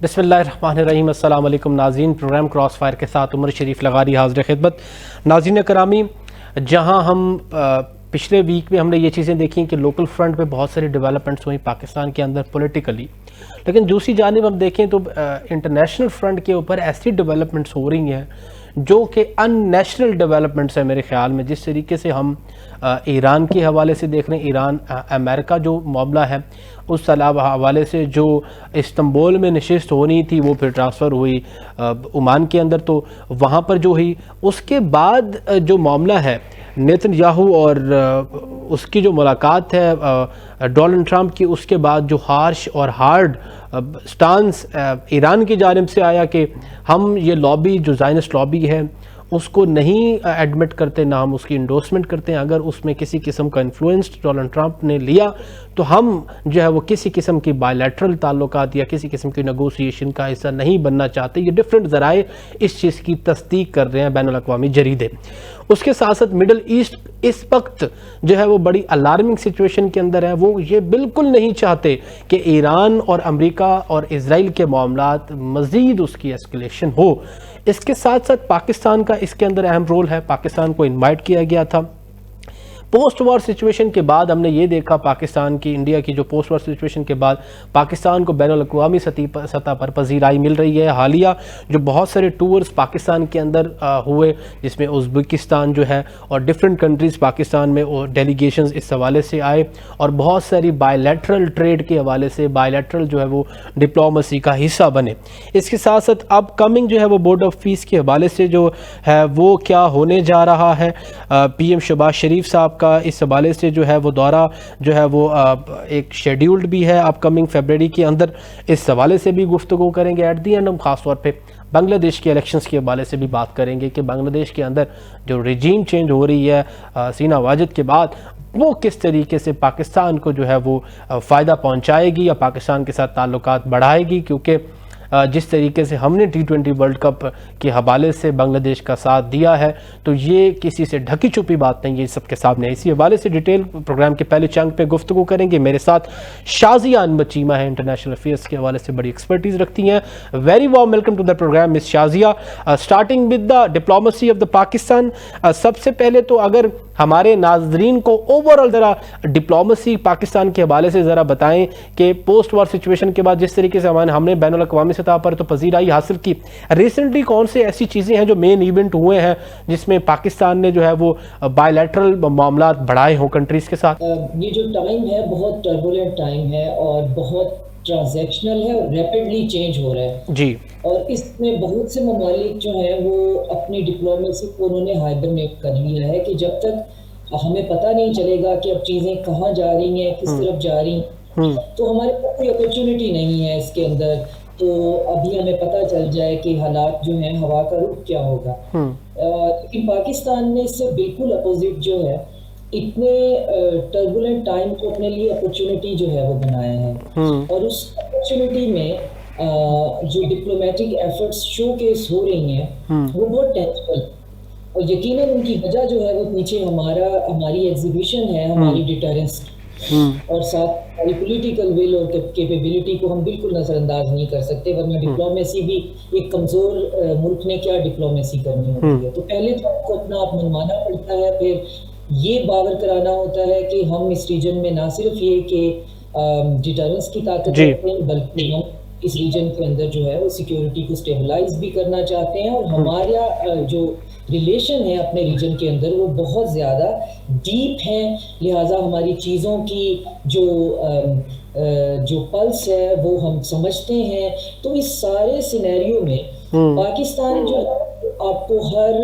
बिस्मिल्लाहिर्रहमानिर्रहीम। अस्सलाम वालेकुम नाज़रीन, प्रोग्राम क्रॉस फायर के साथ उमर शरीफ लगारी हाज़िर खिदमत। नाज़रीन करामी, जहां हम पिछले वीक में हमने ये चीज़ें देखी कि लोकल फ्रंट पे बहुत सारी डेवलपमेंट्स हुई पाकिस्तान के अंदर पॉलिटिकली, लेकिन दूसरी जानिब हम देखें तो इंटरनेशनल फ्रंट के ऊपर ऐसी डेवलपमेंट्स हो रही हैं जो कि अननेशनल डेवलपमेंट्स है मेरे ख्याल में। जिस तरीके से हम ईरान के हवाले से देख रहे हैं, ईरान अमेरिका जो मामला है, उस हवाले से जो इस्तांबुल में नशिस्त होनी थी वो फिर ट्रांसफ़र हुई ओमान के अंदर, तो वहाँ पर जो हुई उसके बाद जो मामला है नेतन्याहू और उसकी जो मुलाकात है डोनाल्ड ट्रंप की, उसके बाद जो हार्श और हार्ड स्टांस ईरान की जानिब से आया कि हम ये लॉबी जो ज़ायनिस्ट लॉबी है उसको नहीं एडमिट करते, ना हम उसकी इंडोर्समेंट करते हैं। अगर उसमें किसी किस्म का इन्फ्लुएंस डोनाल्ड ट्रंप ने लिया तो हम जो है वो किसी किस्म की बायलैटरल ताल्लुकात या किसी किस्म की नेगोशिएशन का हिस्सा नहीं बनना चाहते। ये डिफरेंट ज़राए इस चीज़ की तस्दीक कर रहे हैं, बैनुल अक़वामी जरीदे। उसके साथ साथ मिडल ईस्ट इस वक्त जो है वो बड़ी अलार्मिंग सिचुएशन के अंदर है। वो ये बिल्कुल नहीं चाहते कि ईरान और अमेरिका और इजराइल के मामलात मज़ीद उसकी एस्केलेशन हो। इसके साथ साथ पाकिस्तान का इसके अंदर अहम रोल है। पाकिस्तान को इनवाइट किया गया था। पोस्ट वॉर सिचुएशन के बाद हमने ये देखा पाकिस्तान की, इंडिया की जो पोस्ट वॉर सिचुएशन के बाद पाकिस्तान को बैनुल अक़वामी सतह पर पजीराई मिल रही है। हालिया जो बहुत सारे टूर्स पाकिस्तान के अंदर हुए, जिसमें उज़्बेकिस्तान जो है और डिफरेंट कंट्रीज़ पाकिस्तान में और डेलीगेशंस इस हवाले से आए, और बहुत सारी बायलैटरल ट्रेड के हवाले से बायलैटरल जो है वो डिप्लोमेसी का हिस्सा बने। इसके साथ साथ अपकमिंग जो है वो बोर्ड ऑफ पीस के हवाले से जो है वो क्या होने जा रहा है। PM शहबाज शरीफ साहब का इस हवाले से जो है वो दौरा जो है वो एक शेड्यूल्ड भी है अपकमिंग फरवरी के अंदर। इस हवाले से भी गुफ्तगू करेंगे। एट दी एंड हम ख़ास तौर पे बांग्लादेश के इलेक्शंस के हवाले से भी बात करेंगे कि बांग्लादेश के अंदर जो रिजीम चेंज हो रही है सीना वाजिद के बाद, वो किस तरीके से पाकिस्तान को जो है वो फ़ायदा पहुँचाएगी या पाकिस्तान के साथ ताल्लुकात बढ़ाएगी। क्योंकि जिस तरीके से हमने T20 वर्ल्ड कप के हवाले से बांग्लादेश का साथ दिया है, तो ये किसी से ढकी छुपी बात नहीं है, सबके सामने। इसी हवाले से डिटेल प्रोग्राम के पहले चंक पे गुफ्तगू करेंगे। मेरे साथ शाज़िया अनवर चीमा है, इंटरनेशनल अफेयर्स के हवाले से बड़ी एक्सपर्टीज़ रखती हैं। Very warm welcome to the programme miss Shazia. Starting with the diplomacy of the Pakistan, सबसे पहले तो अगर हमारे नाजरीन को ओवरऑल ज़रा डिप्लोमेसी पाकिस्तान के हवाले से ज़रा बताएं कि पोस्ट वॉर सिचुएशन के बाद जिस तरीके से हमने बैनुल अक़वामी सतह पर तो पजीराई हासिल की, रिसेंटली कौन से ऐसी चीज़ें हैं जो मेन इवेंट हुए हैं जिसमें पाकिस्तान ने जो है वो बायलैटरल मामलात बढ़ाए हों कंट्रीज़ के साथ? ये जो टाइम है बहुत टर्बुलेंट टाइम है और बहुत ट्रांजैक्शनल है और रैपिडली चेंज हो रहा है जी। और इसमें बहुत से ममालिक जो हैं वो अपनी डिप्लोमेसी को उन्होंने हाइबरनेट कर लिया है कि जब तक हमें पता नहीं चलेगा कि अब चीज़ें कहाँ जा रही हैं, किस तरफ जा रही हैं, तो हमारे पास कोई अपॉर्चुनिटी नहीं है इसके अंदर। तो अभी हमें पता चल जाए कि हालात जो हैं, हवा का रुख क्या होगा। लेकिन पाकिस्तान ने इससे बिल्कुल अपोजिट जो है इतने टर्बुलेंट टाइम को अपने लिए अपॉर्चुनिटी जो है वो बनाया है और उस अपॉर्चुनिटी में जो डिप्लोमेटिक एफर्ट्स शोकेस हो रही हैं वो बहुत टेंजिबल, और यकीनन उनकी वजह जो है वो पीछे हमारी एग्जीबिशन है, हमारी डिटरेंस और साथ हमारी पॉलिटिकल विल और कैपेबिलिटी को हम बिल्कुल नज़रअंदाज नहीं कर सकते। वरना डिप्लोमेसी भी एक कमज़ोर मुल्क ने क्या डिप्लोमेसी करनी होती है। तो पहले तो आपको अपना आप मनवाना पड़ता है, फिर ये बावर कराना होता है कि हम इस रीजन में ना सिर्फ ये कि डिटरेंस की ताकत रखते हैं, बल्कि हम इस रीजन के अंदर जो है वो सिक्योरिटी को स्टेबलाइज भी करना चाहते हैं। और हमारा जो रिलेशन है अपने रीजन के अंदर वो बहुत ज़्यादा डीप है, लिहाजा हमारी चीज़ों की जो पल्स है वो हम समझते हैं। तो इस सारे सिनेरियो में पाकिस्तान जो है आपको हर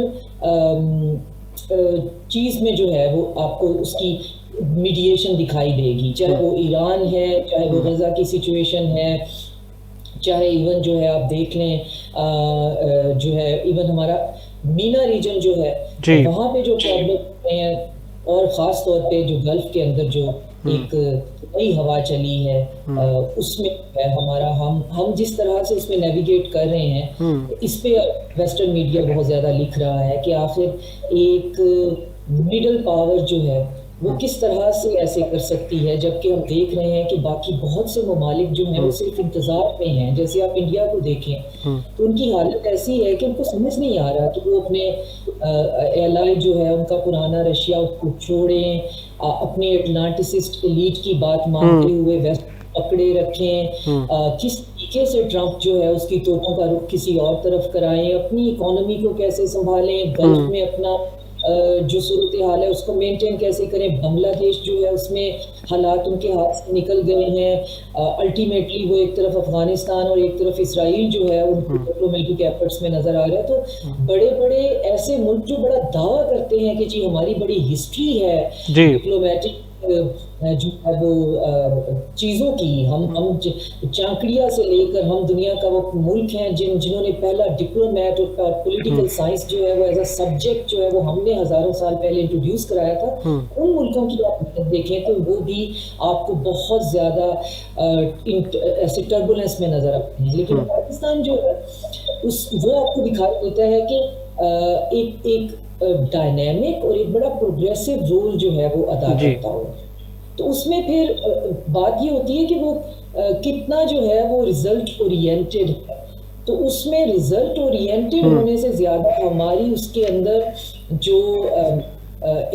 चीज़ में जो है वो आपको उसकी मीडिएशन दिखाई देगी, चाहे वो ईरान है, चाहे वो गज़ा की सिचुएशन है, चाहे इवन जो है आप देख लें जो है इवन हमारा मीना रीजन जो है वहाँ पे जो प्रॉब्लम हैं, और ख़ास तौर पे जो गल्फ के अंदर जो एक नई हवा चली है उसमें है हमारा हम जिस तरह से इसमें नेविगेट कर रहे हैं, इस पे वेस्टर्न मीडिया बहुत ज़्यादा लिख रहा है कि आखिर एक मिडल पावर जो है वो किस तरह से ऐसे कर सकती है, जबकि हम देख रहे हैं कि बाकी बहुत से ममालिक जो हैं वो सिर्फ इंतज़ार में हैं। जैसे आप इंडिया को देखें तो उनकी हालत ऐसी है कि उनको समझ नहीं आ रहा कि वो अपने एलाई जो है उनका पुराना रशिया उसको छोड़ें, अपने अटलांटिसिस्ट एलीट की बात मानते हुए वेस्ट पकड़े रखें, किस तरीके से ट्रंप जो है उसकी तोपों का रुख किसी और तरफ कराएं, अपनी इकोनॉमी को कैसे संभालें, गल्फ में अपना जो सूरत हाल है उसको मेंटेन कैसे करें। बांग्लादेश जो है उसमें हालात उनके हाथ से निकल गए हैं। अल्टीमेटली वो एक तरफ अफगानिस्तान और एक तरफ इसराइल जो है उनकी डिप्लोमेटिक एफर्ट्स में नजर आ रहा है। तो बड़े बड़े ऐसे मुल्क जो बड़ा दावा करते हैं कि जी हमारी बड़ी हिस्ट्री है डिप्लोमेटिक जो है वो चीज़ों की, हम चांकड़िया से लेकर हम दुनिया का वो मुल्क हैं जिन्होंने पहला डिप्लोमेट और पॉलिटिकल साइंस जो है वो एज अ सब्जेक्ट जो है वो हमने हजारों साल पहले इंट्रोड्यूस कराया था। उन मुल्कों की आप देखें तो वो भी आपको बहुत ज़्यादा ऐसे टर्बुलेंस में नज़र आते हैं। लेकिन पाकिस्तान जो है वो आपको दिखाई देता है कि एक डायनेमिक और एक बड़ा प्रोग्रेसिव रोल जो है वो अदा करता हो। तो उसमें फिर बात ये होती है कि वो कितना जो है वो रिजल्ट ओरिएंटेड है। तो उसमें रिजल्ट ओरिएंटेड होने से ज़्यादा हमारी उसके अंदर जो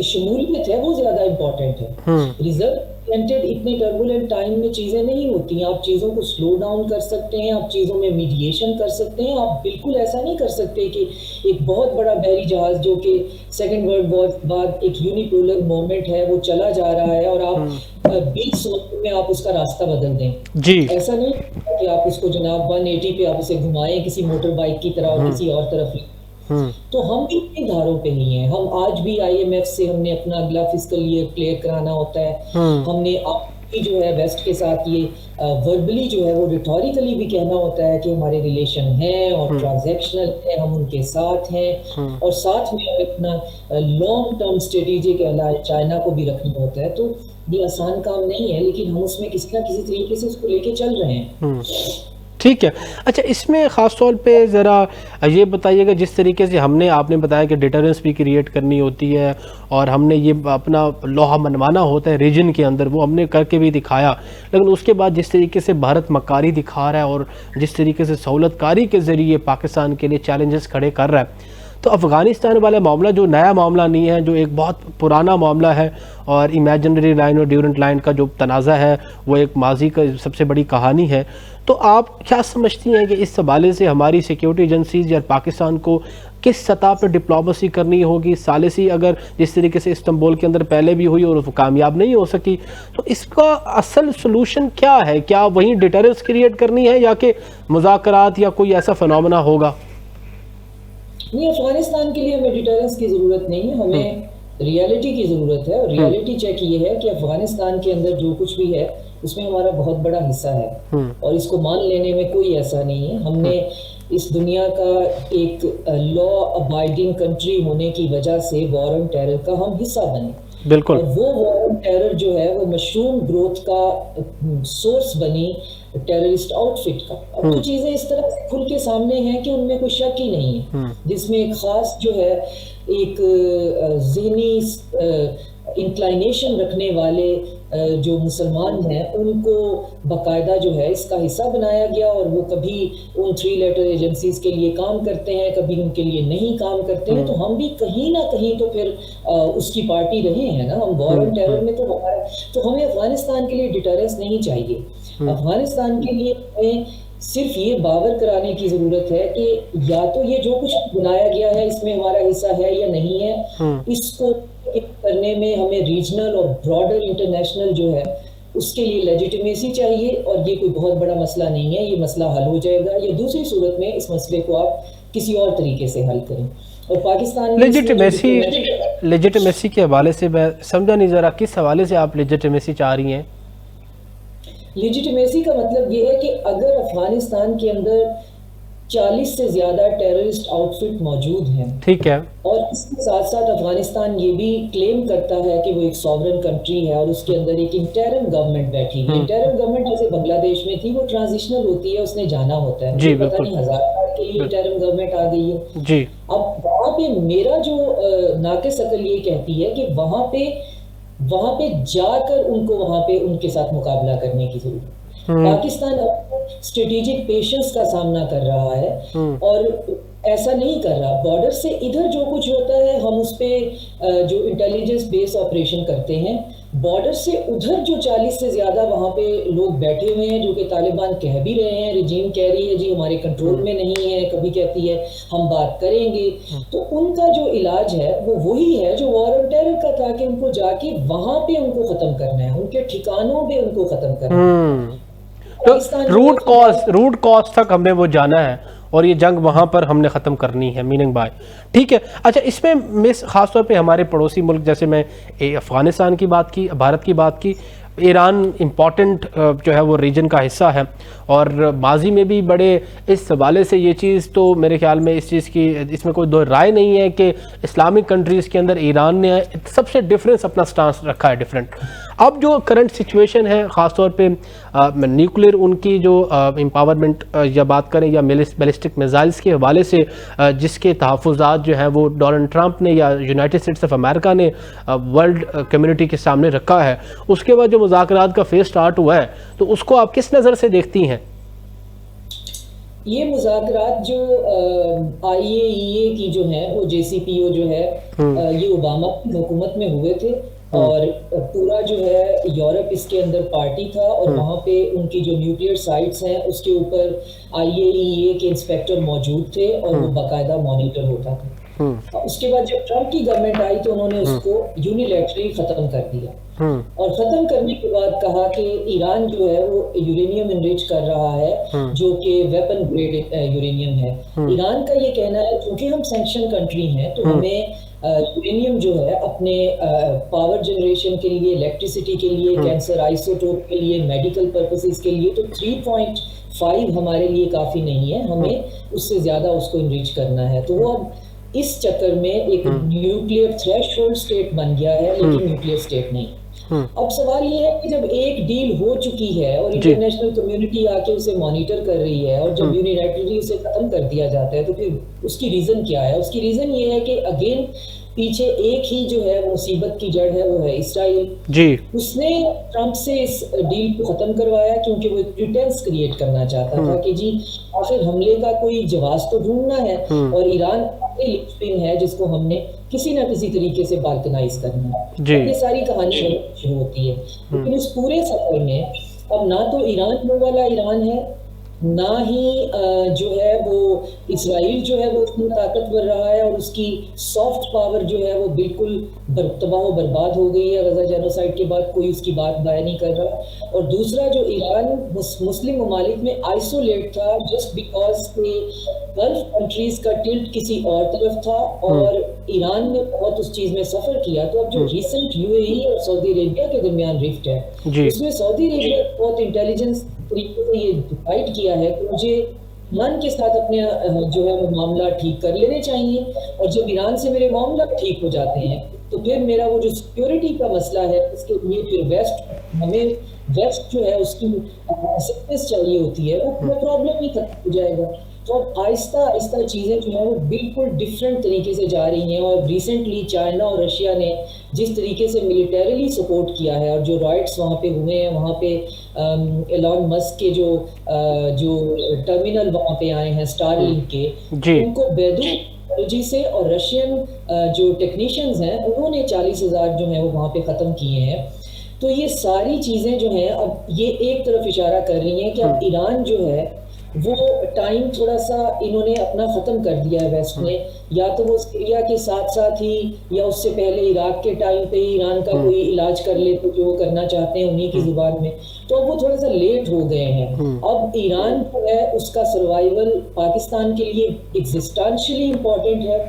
शमूलियत है वो ज़्यादा इम्पोर्टेंट है। रिजल्ट ओरिएंटेड इतने टर्बुलेंट टाइम में चीज़ें नहीं होती हैं। आप चीज़ों को स्लो डाउन कर सकते हैं, आप चीज़ों में मीडिएशन कर सकते हैं। आप बिल्कुल ऐसा नहीं कर सकते कि एक बहुत बड़ा बहरी जहाज़ जो कि सेकेंड वर्ल्ड वॉर के बाद एक यूनिपोलर मोमेंट है वो चला जा रहा है और आप 20 मिनट में आप उसका रास्ता बदल दें जी। ऐसा नहीं कि आप उसको जनाब 180 पे आप उसे घुमाएं किसी मोटर बाइक की तरह और किसी और तरफ। तो हम भी इतनी धारों पे नहीं है। हम आज भी IMF से हमने अपना अगला फिस्कल ईयर क्लियर कराना होता है। हमने आपकी जो है वेस्ट के साथ ये वर्बली जो है वो रिटोरिकली भी कहना होता है कि हमारे रिलेशन हैं और ट्रांजैक्शनल है, हम उनके साथ हैं और साथ में अपना लॉन्ग टर्म स्ट्रेटेजिक चाइना को भी रखना होता है। तो ये आसान काम नहीं है, लेकिन हम उसमें किसी ना किसी तरीके से उसको लेके चल रहे हैं। ठीक है। अच्छा, इसमें ख़ास तौर पे ज़रा ये बताइएगा, जिस तरीके से आपने बताया कि डिटरेंस भी क्रिएट करनी होती है और हमने ये अपना लोहा मनवाना होता है रीजन के अंदर, वो हमने करके भी दिखाया। लेकिन उसके बाद जिस तरीके से भारत मक्कारी दिखा रहा है और जिस तरीके से सहूलतकारी के ज़रिए पाकिस्तान के लिए चैलेंजेस खड़े कर रहा है, तो अफ़गानिस्तान वाला मामला जो नया मामला नहीं है, जो एक बहुत पुराना मामला है और इमेजिनरी लाइन और ड्यूरेंट लाइन का जो तनाज़ा है वो एक माजी का सबसे बड़ी कहानी है। तो आप क्या समझती हैं कि इस हवाले से हमारी सिक्योरिटी एजेंसीज या पाकिस्तान को किस सतह पर डिप्लोमेसी करनी होगी? सालिसी अगर जिस तरीके से इस्तांबुल के अंदर पहले भी हुई और वो कामयाब नहीं हो सकी, तो इसका असल सोल्यूशन क्या है? क्या वहीं डिटरेंस क्रिएट करनी है या कि मुज़ाकरात या कोई ऐसा फिनोमेना होगा? नहीं, अफगानिस्तान के लिए हमें डिटरेंस की ज़रूरत नहीं है, हमें रियलिटी की ज़रूरत है। और रियलिटी चेक ये है कि अफगानिस्तान के अंदर जो कुछ भी है उसमें हमारा बहुत बड़ा हिस्सा है और इसको मान लेने में कोई ऐसा नहीं है। हमने इस दुनिया का एक लॉ अबाइडिंग कंट्री होने की वजह से वॉर ऑन टेरर का हम हिस्सा बने। बिल्कुल। और वो वॉर ऑन टेरर जो है वो मशरूम ग्रोथ का सोर्स बनी टेररिस्ट आउटफिट का। अब तो चीज़ें इस तरह से खुल के सामने हैं कि उनमें कोई शक ही नहीं है, जिसमें एक ख़ास जो है एक ज़हनी इंक्लाइनेशन रखने वाले जो मुसलमान हैं उनको बाकायदा जो है इसका हिस्सा बनाया गया और वो कभी उन 3 लेटर एजेंसीज के लिए काम करते हैं, कभी उनके लिए नहीं काम करते हैं। तो हम भी कहीं ना कहीं तो फिर उसकी पार्टी रहे हैं ना। हम वॉर ऑन टेरर में तो हमें अफगानिस्तान के लिए डिटरेंस नहीं चाहिए। अफगानिस्तान के लिए हमें सिर्फ ये बावर कराने की ज़रूरत है कि या तो ये जो कुछ बनाया गया है इसमें हमारा हिस्सा है या नहीं है। इसको करने में हमें रीजनल और ब्रॉडर इंटरनेशनल जो है उसके लिए लेजिटिमेसी चाहिए और ये कोई बहुत बड़ा मसला नहीं है, ये मसला हल हो जाएगा। या दूसरी सूरत में इस मसले को आप किसी और तरीके से हल करें। और पाकिस्तान लेजिटिमेसी के हवाले से मैं समझा नहीं, ज़रा किस हवाले से आप लेजिटिमेसी चाह रही हैं? लेजिटिमेसी का मतलब ये है कि अगर अफगानिस्तान के अंदर 40 से ज़्यादा टेररिस्ट आउटफिट मौजूद हैं, ठीक है, और इसके साथ साथ अफगानिस्तान ये भी क्लेम करता है कि वो एक सॉवरन कंट्री है और उसके अंदर एक इंटरिम गवर्नमेंट बैठी है। इंटरिम गवर्नमेंट जैसे बांग्लादेश में थी वो ट्रांजिशनल होती है, उसने जाना होता है। जी, पता नहीं 1000 साल के लिए इंटरिम गवर्नमेंट आ गई है जी। अब वहाँ पे मेरा जो नाक़िस अकल ये कहती है कि वहाँ पे वहां पे जाकर उनको वहां पे उनके साथ मुकाबला करने की जरूरत है। पाकिस्तान अब स्ट्रेटेजिक पेशेंस का सामना कर रहा है और ऐसा नहीं कर रहा। बॉर्डर से इधर जो कुछ होता है हम उस पे जो इंटेलिजेंस बेस ऑपरेशन करते हैं, बॉर्डर से उधर जो 40 से ज्यादा वहां पे लोग बैठे हुए हैं, जो कि तालिबान कह भी रहे हैं, रिजीम कह रही है जी हमारे कंट्रोल में नहीं है, कभी कहती है हम बात करेंगे, तो उनका जो इलाज है वो वही है जो वॉर ऑन टेरर का था, कि उनको जाके वहां पे उनको खत्म करना है, उनके ठिकानों पे उनको खत्म करना है। तो रूट कॉज तक हमने वो जाना है और ये जंग वहाँ पर हमने ख़त्म करनी है, मीनिंग बाय। ठीक है, अच्छा इसमें मिस ख़ासतौर पे हमारे पड़ोसी मुल्क, जैसे मैं अफ़गानिस्तान की बात की, भारत की बात की, ईरान इम्पॉर्टेंट जो है वो रीजन का हिस्सा है और माजी में भी बड़े इस हवाले से ये चीज़ तो मेरे ख्याल में इस चीज़ की इसमें कोई दो राय नहीं है कि इस्लामिक कंट्रीज़ के अंदर ईरान ने सबसे डिफरेंस अपना स्टांस रखा है डिफरेंट। अब जो करंट सिचुएशन है ख़ासतौर पे न्यूक्लियर उनकी जो एम्पावरमेंट या बात करें या बैलिस्टिक मिसाइल्स के हवाले से जिसके तहफ़्फ़ुज़ात जो हैं वो डोनाल्ड ट्रंप ने या यूनाइटेड स्टेट्स ऑफ अमेरिका ने वर्ल्ड कम्युनिटी के सामने रखा है, उसके बाद जो मुज़ाकरात का फेज़ स्टार्ट हुआ है तो उसको आप किस नज़र से देखती हैं? ये मुज़ाकरात जो IAEA की जो है वो JCPO जो है ये ओबामा की हुकूमत में हुए थे और पूरा जो है यूरोप इसके अंदर पार्टी था और वहाँ पे उनकी जो न्यूक्लियर साइट्स हैं उसके ऊपर IAEA के इंस्पेक्टर मौजूद थे और वो बाकायदा मॉनिटर होता था। उसके बाद जब ट्रंप की गवर्नमेंट आई तो उन्होंने उसको यूनिलैटरली खत्म कर दिया और खत्म करने के बाद कहा कि ईरान जो है वो यूरेनियम इनरिच कर रहा है जो कि वेपन ग्रेड यूरेनियम है। ईरान का ये कहना है क्योंकि हम सैंक्शन कंट्री हैं तो हमें यूरेनियम जो है अपने पावर जनरेशन के लिए, इलेक्ट्रिसिटी के लिए, कैंसर आइसोटोप के लिए, मेडिकल पर्पसेस के लिए तो 3.5 हमारे लिए काफ़ी नहीं है, हमें उससे ज़्यादा उसको इनरिच करना है। तो वो अब इस चक्कर में एक न्यूक्लियर थ्रेशोल्ड स्टेट बन गया है लेकिन न्यूक्लियर स्टेट नहीं। अब सवाल ये है कि जब एक डील हो चुकी है और इंटरनेशनल कम्युनिटी आके उसे मॉनिटर कर रही है और जब यूनिलैटरली उसे खत्म कर दिया जाता है तो फिर उसकी रीजन क्या है? उसकी रीजन ये है कि अगेन पीछे एक ही जो है मुसीबत की जड़ है वो है इसराइल जी। उसने ट्रंप से इस डील को खत्म करवाया क्योंकि वो एक प्रिटेंस क्रिएट करना चाहता था कि जी आखिर हमले का कोई जवाब तो ढूंढना है और ईरान लिंचपिन है जिसको हमने किसी ना किसी तरीके से बाल्कनाइज करना है। ये सारी कहानी शुरू होती है लेकिन इस पूरे सफर में अब ना तो ईरान वो वाला ईरान है ना ही जो है वो इसराइल जो है वो इतना ताकतवर रहा है और उसकी सॉफ्ट पावर जो है वो बिल्कुल तबाह बर्बाद हो गई है गजा जेनोसाइड के बाद, कोई उसकी बात दायर नहीं कर रहा। और दूसरा जो ईरान मुस्लिम ममालिक में आइसोलेट था जस्ट बिकॉज के गल्फ कंट्रीज का टिल्ट किसी और तरफ था और ईरान ने बहुत उस चीज में सफर किया। तो अब जो रिसेंट UAE और सऊदी अरेबिया के दरमियान रिफ्ट है उसमें सऊदी अरेबिया बहुत इंटेलिजेंस तरीके से ये डिसाइड किया है कि मुझे ईरान के साथ अपने जो है वो मामला ठीक कर लेने चाहिए और जब ईरान से मेरे मामला ठीक हो जाते हैं तो फिर मेरा वो जो सिक्योरिटी का मसला है इसके लिए फिर हमें वेस्ट जो है उसकी असिस्टेंस चाहिए होती है, वो प्रॉब्लम ही खत्म हो जाएगा। तो अब आहिस्ता आहिस्ता चीज़ें जो है वो बिल्कुल डिफरेंट तरीके से जा रही हैं और रिसेंटली चाइना और रशिया ने जिस तरीके से मिलिटरीली सपोर्ट किया है और जो राइट्स वहाँ पे हुए हैं, वहाँ पे एलॉन मस्क के जो टर्मिनल वहाँ पे आए हैं स्टारलिंक के, उनको टेक्नोलॉजी से और रशियन जो टेक्नीशियंस हैं उन्होंने 40,000 जो है वो वहाँ पे ख़त्म किए हैं। तो ये सारी चीज़ें जो हैं अब ये एक तरफ इशारा कर रही हैं कि अब ईरान जो है वो टाइम थोड़ा सा इन्होंने अपना ख़त्म कर दिया है वेस्ट ने, या तो वो सीरिया के साथ साथ ही या उससे पहले इराक के टाइम पे ही ईरान का कोई इलाज कर ले तो जो करना चाहते हैं उन्हीं की जुबान में, तो अब वो थोड़ा सा लेट हो गए हैं। अब ईरान जो है उसका सर्वाइवल पाकिस्तान के लिए एग्जिस्टेंशियली इम्पोर्टेंट है,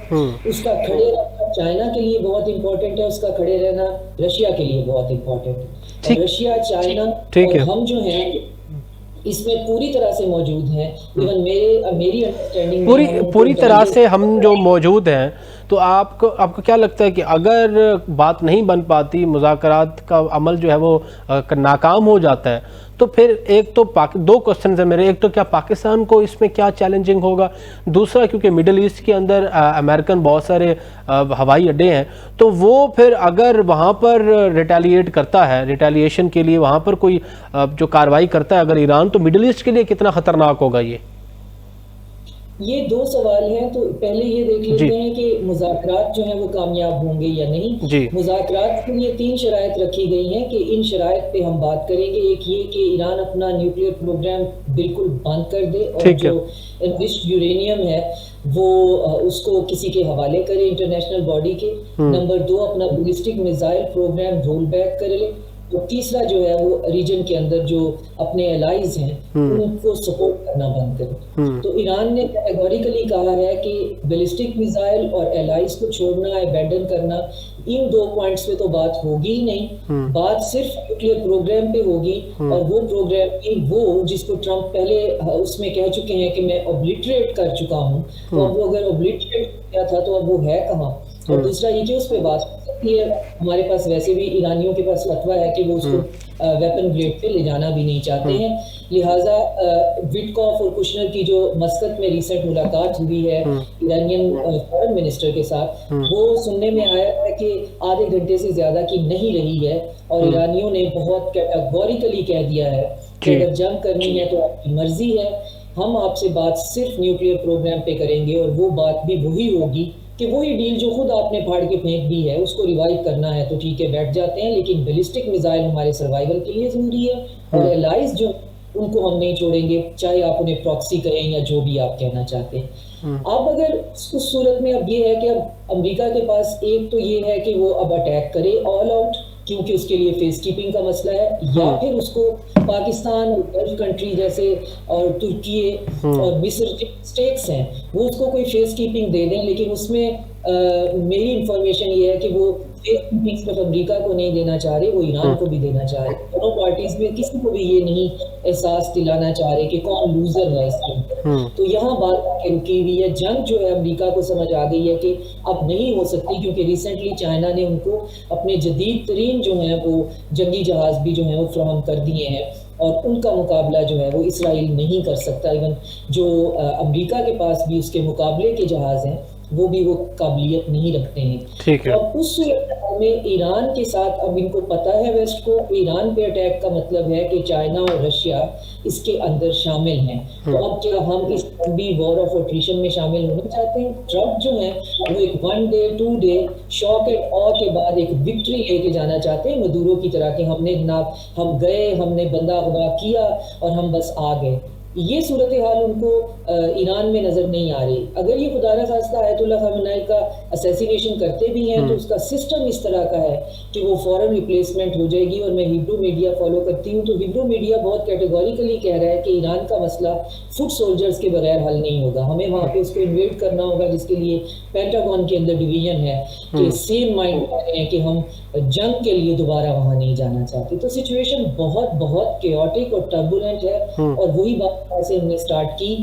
उसका खड़े रहना चाइना के लिए बहुत इम्पोर्टेंट है, उसका खड़े रहना रशिया के लिए बहुत इम्पोर्टेंट है। रशिया, चाइना और हम जो हैं इसमें पूरी तरह से मौजूद हैं। इवन मेरी अंडरस्टैंडिंग पूरी तरह से हम जो मौजूद हैं तो आपको आपको क्या लगता है कि अगर बात नहीं बन पाती, मुज़ाकरात का अमल जो है वो नाकाम हो जाता है, तो फिर एक तो दो क्वेश्चन है मेरे। एक तो क्या पाकिस्तान को इसमें क्या चैलेंजिंग होगा, दूसरा क्योंकि मिडिल ईस्ट के अंदर अमेरिकन बहुत सारे हवाई अड्डे हैं, तो वो फिर अगर वहाँ पर रिटेलिएट करता है, रिटेलिएशन के लिए वहाँ पर कोई जो कार्रवाई करता है अगर ईरान, तो मिडिल ईस्ट के लिए कितना ख़तरनाक होगा ये दो सवाल हैं। तो पहले ये देख लेते हैं कि मुज़ाकरात जो हैं वो कामयाब होंगे या नहीं। जी। मुज़ाकरात के लिए 3 शराइत रखी गई हैं कि इन शराइत पे हम बात करेंगे। एक ये कि ईरान अपना न्यूक्लियर प्रोग्राम बिल्कुल बंद कर दे और जो एनरिच्ड यूरेनियम है वो उसको किसी के हवाले करे, इंटरनेशनल बॉडी के। नंबर 2, अपना ballistic missile programme roll back कर ले। तो तीसरा जो है वो रीजन के अंदर जो अपने एलाइज हैं उनको सपोर्ट करना बंद करें। तो ईरान ने कैटेगोरिकली कहा है कि बैलिस्टिक मिसाइल और एलाइज को छोड़ना, अबैंडन करना, इन 2 पॉइंट्स पे तो बात होगी ही नहीं। बात सिर्फ न्यूक्लियर प्रोग्राम पे होगी, और वो प्रोग्राम की वो जिसको ट्रंप पहले उसमें कह चुके हैं कि मैं ऑब्लिटरेट कर चुका हूँ, तो अब वो अगर ऑब्लिटरेट किया था तो अब वो है कहाँ। और दूसरा ये कि उस पर बात हो सकती है। हमारे पास वैसे भी ईरानियों के पास फतवा है कि वो उसको वेपन ग्रेड पे ले जाना भी नहीं चाहते हैं। लिहाजा विटकॉफ और कुशनर की जो मस्कत में रिसेंट मुलाकात हुई है ईरानियन फॉरेन मिनिस्टर के साथ, वो सुनने में आया है कि आधे घंटे से ज्यादा की नहीं रही है, और ईरानियों ने बहुत कैटेगोरिकली कह दिया है कि अगर जंग करनी है तो आपकी मर्जी है, हम आपसे बात सिर्फ न्यूक्लियर प्रोग्राम पे करेंगे, और वो बात भी वही होगी कि वही डील जो खुद आपने फाड़ के फेंक दी है उसको रिवाइव करना है तो ठीक है बैठ जाते हैं, लेकिन बैलिस्टिक मिसाइल हमारे सर्वाइवल के लिए जरूरी है, और एलाइज जो उनको हम नहीं छोड़ेंगे, चाहे आप उन्हें प्रॉक्सी करें या जो भी आप कहना चाहते हैं। अब अगर उस सूरत में अब ये है कि अब अमेरिका के पास एक तो ये है कि वो अब अटैक करे ऑल आउट, क्योंकि उसके लिए फेस कीपिंग का मसला है, या फिर उसको पाकिस्तान और गल्फ कंट्री जैसे और तुर्की और मिस्र स्टेट्स हैं वो उसको कोई फेस कीपिंग दे दें, लेकिन उसमें मेरी इंफॉर्मेशन ये है कि वो फेस कीपिंग सिर्फ अमेरिका को नहीं देना चाह रहे, वो ईरान को भी देना चाह रहे। दोनों पार्टीज में किसी को भी ये नहीं एहसास दिलाना चाह रहे कि कौन लूजर है इसके अंदर। तो यहाँ बात रुकी हुई है। जंग जो है अमेरिका को समझ आ गई है कि अब नहीं हो सकती, क्योंकि रिसेंटली चाइना ने उनको अपने जदीद तरीन जो है वो जंगी जहाज भी जो है वो फ्राहम कर दिए हैं, और उनका मुकाबला जो है वो इसराइल नहीं कर सकता। इवन जो अमेरिका के पास भी उसके मुकाबले के जहाज हैं वो भी वो काबिलियत नहीं रखते हैं। ठीक है। और उस में ईरान के साथ अब इनको पता है वेस्ट को, ईरान पे अटैक का मतलब है कि चाइना और रशिया इसके अंदर शामिल हैं। तो अब क्या हम इस लंबी वॉर ऑफ अट्रिशन में शामिल होना चाहते हैं? ट्रम्प जो है वो एक 1 डे 2 डे शॉक एंड ऑ के बाद एक विक्ट्री लेके जाना चाहते हैं, मदूरो की तरह, कि हमने ना हम गए, हमने बंदा अगवा किया और हम बस आ गए। ये सूरत हाल उनको ईरान में नजर नहीं आ रही। अगर ये खुदा न खास्ता आयतुल्लाह खamenei का असैसिनेशन करते भी हैं तो उसका सिस्टम इस तरह का है कि वो फौरन रिप्लेसमेंट हो जाएगी। और मैं हिब्रू मीडिया फॉलो करती हूँ, तो हिब्रू मीडिया बहुत कैटेगोरिकली कह रहा है कि ईरान का मसला फुट सोल्जर्स के बगैर हल नहीं होगा, हमें वहाँ पे उसको इन्वेट करना होगा, जिसके लिए पेंटागन के अंदर डिवीजन है कि सेम माइंड है कि हम जंग के लिए दोबारा वहां नहीं जाना चाहते। तो सिचुएशन बहुत बहुत केओटिक और टर्बुलेंट है। और वही बात से हमने स्टार्ट की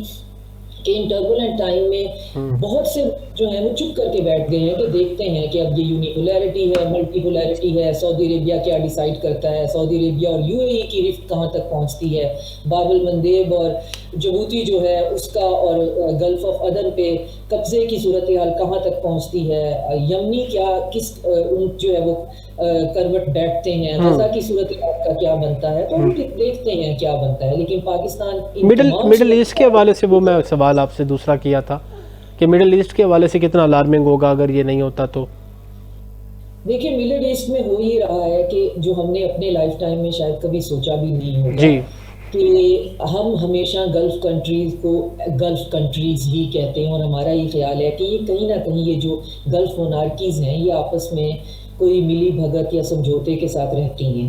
कि इन टर्बुलेंट टाइम में बहुत से जो है वो चुप करके बैठ गए हैं कि देखते हैं कि अब ये यूनिपोलैरिटी है, मल्टीपोलैरिटी है, सऊदी अरेबिया क्या डिसाइड करता है, सऊदी अरेबिया और यूएई की रिफ्ट कहाँ तक पहुँचती है, बाबुल मंदेब और जबूती जो है उसका और गल्फ ऑफ अदन पे कब्जे की सूरत हाल कहाँ तक पहुँचती है, यमनी क्या किस जो है वो करवट बैठते हैं, गजा की सूरत का क्या बनता है, तो हम देखते हैं क्या बनता है। लेकिन पाकिस्तान मिडिल ईस्ट के हवाले से वो मैं सवाल आपसे दूसरा किया था कि मिडिल ईस्ट के हवाले से कितना अलार्मिंग होगा अगर ये नहीं होता तो। देखिए मिडिल ईस्ट में हो ही रहा है कि जो हमने अपने लाइफ टाइम में शायद कभी सोचा भी नहीं होगा जी, कि हम हमेशा गल्फ कंट्रीज को गल्फ कंट्रीज ही कहते हैं, और हमारा ये ख्याल है कि ये कहीं ना कहीं ये जो गल्फ मोनार्कीज हैं ये आपस में कोई मिली भगत या समझौते के साथ रहती हैं।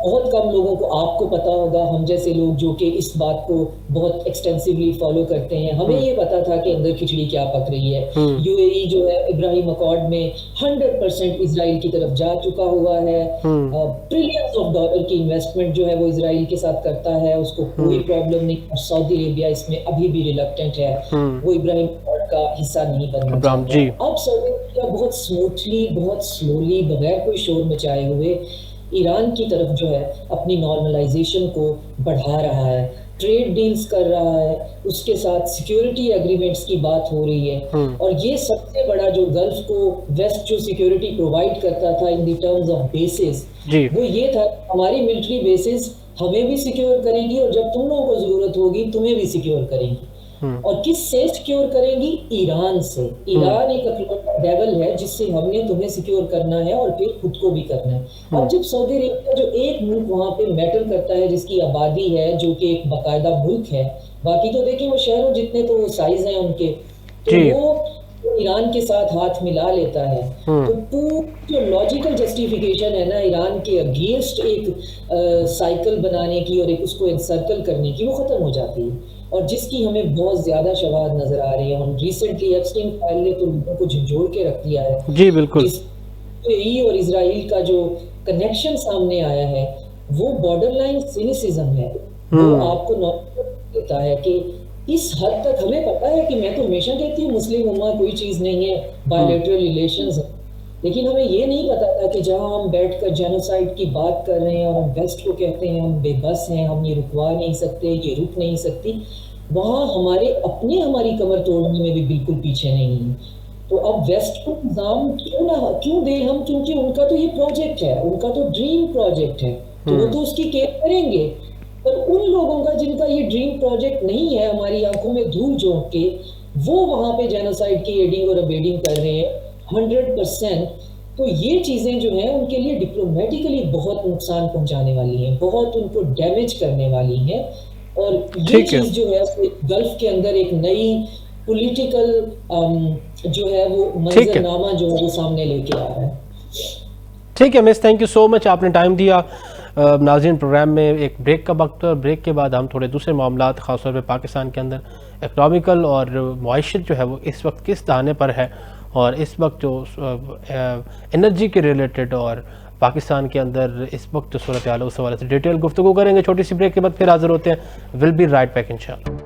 बहुत कम लोगों को, आपको पता होगा, हम जैसे लोग जो कि इस बात को बहुत एक्सटेंसिवली फॉलो करते हैं, हमें ये पता था कि अंदर खिचड़ी क्या पक रही है। यूएई जो है इब्राहिम अकॉर्ड में 100% इजराइल की तरफ जा चुका हुआ है। ट्रिलियंस ऑफ डॉलर की इन्वेस्टमेंट जो है वो इजराइल के साथ करता है, उसको कोई प्रॉब्लम नहीं। और सऊदी अरेबिया इसमें अभी भी रिलक्टेंट है, वो इब्राहिम अकॉर्ड का हिस्सा नहीं बनना चाहता। जी। अब सऊदी अरबिया बहुत स्मूथली, बहुत स्लोली, बगैर कोई शोर मचाए हुए ईरान की तरफ जो है अपनी नॉर्मलाइजेशन को बढ़ा रहा है, ट्रेड डील्स कर रहा है, उसके साथ सिक्योरिटी एग्रीमेंट्स की बात हो रही है। और ये सबसे बड़ा जो गल्फ को वेस्ट जो सिक्योरिटी प्रोवाइड करता था in the terms of basis, वो ये था हमारी मिलिट्री बेसिस हमें भी सिक्योर करेंगी और जब तुम लोगों को जरूरत होगी तुम्हें भी सिक्योर करेंगी। और किससे सिक्योर करेंगी? ईरान से। ईरान एक डेवल है जिससे हमने तुम्हें सिक्योर करना है और फिर खुद को भी करना है। अब जब सऊदी अरेबिया जो एक मुल्क वहां पे मैटर करता है, जिसकी आबादी है, जो कि एक बाकायदा मुल्क है, बाकी तो देखिए वो शहरों जितने तो वो साइज हैं उनके, तो वो ईरान के साथ हाथ मिला लेता है। तो पूरी जो लॉजिकल जस्टिफिकेशन है ना ईरान के अगेंस्ट एक साइकिल बनाने की और एक उसको एनसर्कल करने की, वो खत्म हो जाती है। और जिसकी हमें बहुत ज्यादा शवाहद नजर आ रही है। हम रिसेंटली एप्स्टीन फाइल ने तो लोगों को झंझोड़ के रख दिया है। जी बिल्कुल। यूएई और इजराइल का जो कनेक्शन सामने आया है वो बॉर्डर लाइन सिनिसिज्म है। वो आपको नॉलेज देता है कि इस हद तक हमें पता है कि मैं तो हमेशा कहती हूँ मुस्लिम उम्मा कोई चीज नहीं है, बायलैटरल रिलेशंस है, लेकिन हमें ये नहीं पता था कि जहां हम बैठकर जेनोसाइड की बात कर रहे हैं और हम वेस्ट को कहते हैं हम बेबस हैं, हम ये रुकवा नहीं सकते, ये रुक नहीं सकती, वहां हमारे अपने हमारी कमर तोड़ने में भी बिल्कुल पीछे नहीं है। तो अब वेस्ट को इल्जाम क्यों दें हम? क्योंकि उनका तो ये प्रोजेक्ट है, उनका तो ड्रीम प्रोजेक्ट है, तो वो तो उसकी केयर करेंगे। पर उन लोगों का जिनका ये ड्रीम प्रोजेक्ट नहीं है, हमारी आंखों में धूल झोंक के वो वहां पे जेनोसाइड की एडिंग और अबेडिंग कर रहे हैं 100%। तो ये चीजें जो हैं उनके लिए डिप्लोमेटिकली बहुत नुकसान पहुंचाने वाली हैं, बहुत उनको डैमेज करने वाली हैं। और ये चीज जो है गल्फ के अंदर एक नई पॉलिटिकल जो है वो मंजरनामा जो है वो सामने लेके आ रहा है। ठीक है miss, thank you so much, आपने टाइम दिया। नाज़रीन, प्रोग्राम में एक ब्रेक का वक्त, और ब्रेक के बाद हम थोड़े दूसरे मामलात ख़ासतौर पर पाकिस्तान के अंदर इकनॉमिकल और मईशत जो है वो इस वक्त किस दाने पर है, और इस वक्त जो एनर्जी के रिलेटेड और पाकिस्तान के अंदर इस वक्त जो सूरत हाल है उस हवाले से डिटेल गुफ्तगू करेंगे। छोटी सी ब्रेक के बाद फिर हाजिर होते हैं। विल बी राइट बैक इंशाल्लाह।